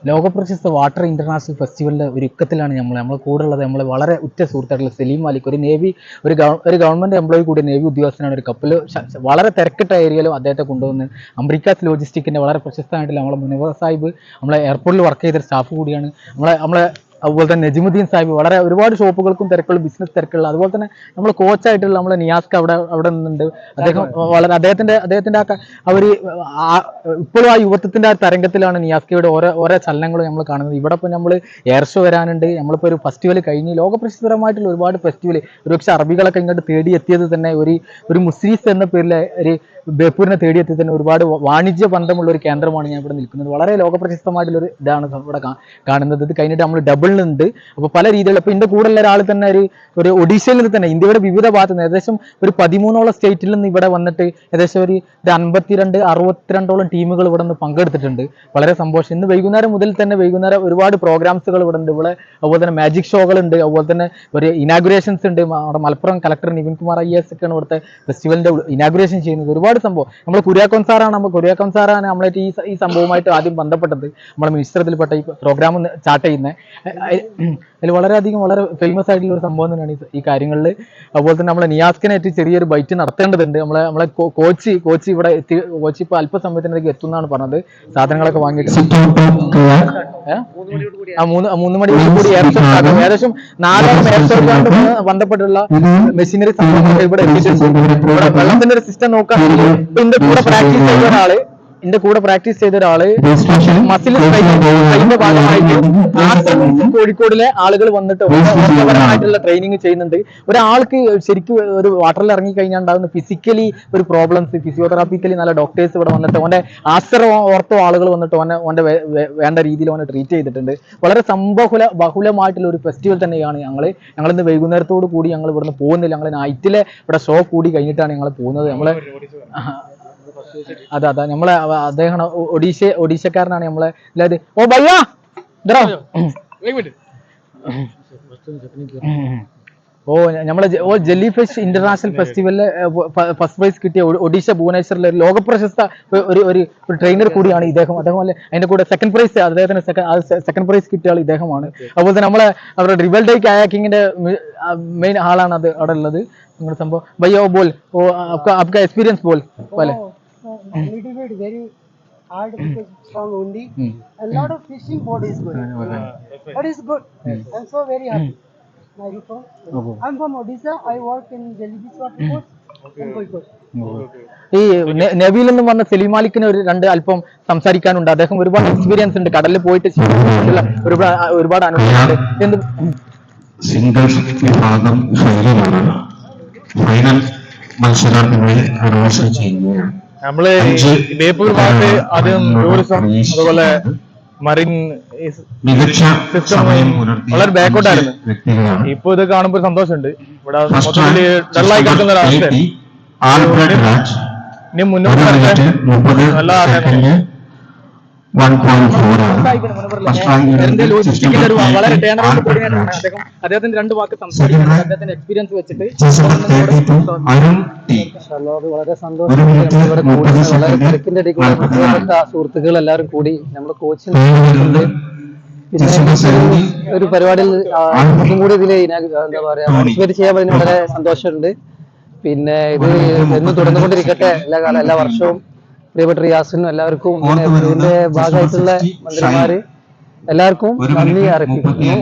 ലോകപ്രശസ്ത water international ഫെസ്റ്റിവലിന്റെ ഒരു ഇക്കത്തിലാണ് നമ്മൾ കൂടെ ഉള്ളത്. നമ്മൾ വളരെ ഉറ്റ സുഹൃത്തായിട്ടുള്ള സലീം മാലിക്, ഒരു നേവി ഒരു ഗവൺമെന്റ് എംപ്ലോയി കൂടി, നേവി ഉദ്യോഗസ്ഥനാണ്. ഒരു കപ്പൽ വളരെ തിരക്കിട്ട ഏരിയയിലും അദ്ദേഹത്തെ കൊണ്ടുവന്ന് അംബ്രിക്കാസ് ലോജിസ്റ്റിക്കിന്റെ വളരെ പ്രശസ്തമായിട്ടുള്ള നമ്മളെ മുനവർ സാഹിബ്, നമ്മളെ എയർപോർട്ടിൽ വർക്ക് ചെയ്ത സ്റ്റാഫ് കൂടിയാണ്. നമ്മളെ അതുപോലെ തന്നെ നജിമുദ്ദീൻ സാഹിബ്, വളരെ ഒരുപാട് ഷോപ്പുകൾക്കും തിരക്കുള്ള ബിസിനസ് തിരക്കുള്ള. അതുപോലെ തന്നെ നമ്മൾ കോച്ചായിട്ടുള്ള നമ്മളെ നിയാസ്ക അവിടെ നിന്നുണ്ട്. അദ്ദേഹം അദ്ദേഹത്തിന്റെ ആ ഒരു ഇപ്പോഴും ആ യുവത്വത്തിന്റെ ആ തരംഗത്തിലാണ് നിയാസ്കയുടെ ഓരോ ചലനങ്ങളും നമ്മൾ കാണുന്നത്. ഇവിടെ ഇപ്പോൾ നമ്മൾ എയർ ഷോ വരാനുണ്ട്. നമ്മളിപ്പോൾ ഒരു ഫെസ്റ്റിവൽ കഴിഞ്ഞ് ലോകപ്രസിദ്ധമായിട്ടുള്ള ഒരുപാട് ഫെസ്റ്റിവൽ, ഒരുപക്ഷെ അറബികളൊക്കെ ഇങ്ങോട്ട് തേടിയെത്തിയത് തന്നെ ഒരു മുസ്ലിസ് എന്ന പേരിലെ ഒരു ബേപ്പൂരിനെ തേടിയെത്തി തന്നെ ഒരുപാട് വാണിജ്യ ബന്ധമുള്ള ഒരു കേന്ദ്രമാണ് ഞാൻ ഇവിടെ നിൽക്കുന്നത്. വളരെ ലോകപ്രശസ്തമായിട്ടുള്ളൊരു ഇതാണ് ഇവിടെ കാണുന്നത്. ഇത് കഴിഞ്ഞിട്ട് നമ്മൾ ഡബിളിനുണ്ട്. അപ്പോൾ പല രീതിയിൽ ഇപ്പോൾ ഇതിൻ്റെ കൂടെ ഉള്ള ഒരാൾ തന്നെ ഒരു ഒഡീഷയിൽ നിന്ന് തന്നെ ഇന്ത്യയുടെ വിവിധ ഭാഗത്ത് നിന്ന് ഏകദേശം ഒരു 13ഓളം സ്റ്റേറ്റിൽ നിന്ന് ഇവിടെ വന്നിട്ട് ഏകദേശം ഒരു 62-63ഓളം ടീമുകൾ ഇവിടെ നിന്ന് പങ്കെടുത്തിട്ടുണ്ട്. വളരെ സന്തോഷം. ഇന്ന് വൈകുന്നേരം മുതൽ തന്നെ ഒരുപാട് പ്രോഗ്രാംസുകൾ ഇവിടെ ഉണ്ട്. ഇവിടെ അതുപോലെ തന്നെ മാജിക് ഷോകളുണ്ട്. അതുപോലെ തന്നെ ഒരു ഇനാഗുറേഷൻസ് ഉണ്ട്. നമ്മുടെ മലപ്പുറം കളക്ടർ നിവിൻ കുമാർ IAS ഒക്കെയാണ് ഇവിടുത്തെ ഫെസ്റ്റിവലിന്റെ ഇനാഗുറേഷൻ ചെയ്യുന്നത്. ഒരുപാട് സംഭവം നമ്മൾ കുര്യാക്കോൻ സാറാണ് നമ്മളെ ഈ സംഭവമായിട്ട് ആദ്യം ബന്ധപ്പെട്ടത്. നമ്മുടെ മിനിസ്റ്ററിൽപ്പെട്ട ഈ പ്രോഗ്രാം സ്റ്റാർട്ട് ചെയ്യുന്നത്. അതിൽ വളരെയധികം വളരെ ഫേമസ് ആയിട്ടുള്ള ഒരു സംഭവം തന്നെയാണ് ഈ കാര്യങ്ങളിൽ. അതുപോലെ തന്നെ നമ്മളെ നിയാസ്കിനായിട്ട് ചെറിയൊരു ബൈറ്റ് നടത്തേണ്ടതുണ്ട്. നമ്മളെ കോച്ച് ഇവിടെ കോച്ച് ഇപ്പോൾ അല്പസമയത്തിനേക്ക് എത്തുന്നതാണ് പറഞ്ഞത്. സാധനങ്ങളൊക്കെ വാങ്ങിയിട്ട് 3 മണിയോട് കൂടി ഏകദേശം 4 എയർഷോട്ടുമായിട്ട് ബന്ധപ്പെട്ടുള്ള മെഷീനറി സംഭവങ്ങൾ ഇവിടെ എത്തിയിട്ടുണ്ട്. ഇവിടെ വെള്ളത്തിന്റെ ഒരു സിസ്റ്റം നോക്കുകയാണെങ്കിൽ ഇപ്പൊ എന്റെ കൂടെ പ്രാക്ടീസ് ചെയ്ത ഒരാള് മസിൽ അതിന്റെ ഭാഗമായിട്ട് കോഴിക്കോടിലെ ആളുകൾ വന്നിട്ട് ഓർമ്മപരമായിട്ടുള്ള ട്രെയിനിങ് ചെയ്യുന്നുണ്ട്. ഒരാൾക്ക് ശരിക്കും ഒരു വാട്ടറിൽ ഇറങ്ങി കഴിഞ്ഞാൽ ഉണ്ടാകുന്ന ഫിസിക്കലി ഒരു പ്രോബ്ലംസ്, ഫിസിയോതെറാപ്പിക്കലി നല്ല ഡോക്ടേഴ്സ് ഇവിടെ വന്നിട്ട് ഓന്റെ ഓർത്തോ ആളുകൾ വന്നിട്ട് ഓന്റെ വേണ്ട രീതിയിൽ ഓനെ ട്രീറ്റ് ചെയ്തിട്ടുണ്ട്. വളരെ ബഹുലമായിട്ടുള്ള ഒരു ഫെസ്റ്റിവൽ തന്നെയാണ്. ഞങ്ങളിന്ന് വൈകുന്നേരത്തോടു കൂടി ഞങ്ങൾ ഇവിടുന്ന് പോകുന്നില്ല. ഞങ്ങൾ നൈറ്റിലെ ഇവിടെ ഷോ കൂടി കഴിഞ്ഞിട്ടാണ് ഞങ്ങൾ പോകുന്നത്. അതെ നമ്മളെ അദ്ദേഹം ഒഡീഷക്കാരനാണ്. നമ്മളെ അല്ലാതെ നമ്മളെ ജെല്ലി ഫിഷ് ഇന്റർനാഷണൽ ഫെസ്റ്റിവലിലെ ഫസ്റ്റ് പ്രൈസ് കിട്ടിയ ഒഡീഷ ഭുവനേശ്വറിലെ ലോകപ്രശസ്ത ഒരു ട്രെയിനർ കൂടിയാണ് ഇദ്ദേഹം. അതേപോലെ അതിന്റെ കൂടെ സെക്കൻഡ് പ്രൈസ് കിട്ടിയ ആൾ ഇദ്ദേഹമാണ്. അതുപോലെ തന്നെ അവരുടെ റിവൽ ഡേ കയാക്കിങ്ങിന്റെ മെയിൻ ആളാണ് അവിടെ ഉള്ളത്. നിങ്ങളുടെ സംഭവം ഭയ്യോ ബോൾ आपका एक्सपीरियंस बोल पहले little bit very hard because strong only. A lot of fishing boat is good, but it's good. I'm so very happy. I'm from Odisha. I work in Jellyfish Water Sports in Koikot. ഈ നേവിയിൽ നിന്നും വന്ന സലീം മാലിക്കിന് രണ്ട് അല്പം സംസാരിക്കാനുണ്ട്. അദ്ദേഹം ഒരുപാട് experience ഉണ്ട്. കടലിൽ പോയിട്ട് ഒരുപാട് അനുഭവമുണ്ട്. സിംഗിൾസ് വിഭാഗം ഫൈനൽ മത്സരത്തിന് പ്രവേശനം ചെയ്യുകയാണ്. നമ്മള് ബേപ്പൂർ ഭാഗത്ത് ആദ്യം ടൂറിസം അതുപോലെ മറീൻ സിസ്റ്റം വളരെ ബാക്കോട്ടായിരുന്നു. ഇപ്പൊ ഇത് കാണുമ്പോൾ സന്തോഷമുണ്ട്. ഇവിടെ മൊത്തത്തില് ഡള്ളായി കിടക്കുന്ന ഒരവസ്ഥ. ഇനി മുന്നോട്ട് നല്ല അദ്ദേഹത്തിന്റെ 2 വാക്ക് സംസാരിക്കുന്നത് അദ്ദേഹത്തിന്റെ എക്സ്പീരിയൻസ് വെച്ചിട്ട് വളരെ സന്തോഷം. വളരെ തിരക്കിന്റെ ഇടയിൽ സുഹൃത്തുക്കൾ എല്ലാവരും കൂടി നമ്മുടെ കോച്ചിന് ഒരു പരിപാടിയിൽ കൂടി ഇതില് എന്താ പറയാ പാർട്ടിസിപ്പേറ്റ് ചെയ്യാൻ പറ്റുന്ന വളരെ സന്തോഷമുണ്ട്. പിന്നെ ഇത് എന്ന് തുടർന്നുകൊണ്ടിരിക്കട്ടെ എല്ലാ വർഷവും. പ്രിയപ്പെട്ട റിയാസിനും എല്ലാവർക്കും ഇതിന്റെ ഭാഗമായിട്ടുള്ള മന്ത്രിമാര് എല്ലാവർക്കും നന്ദി അർപ്പിക്കുന്നു.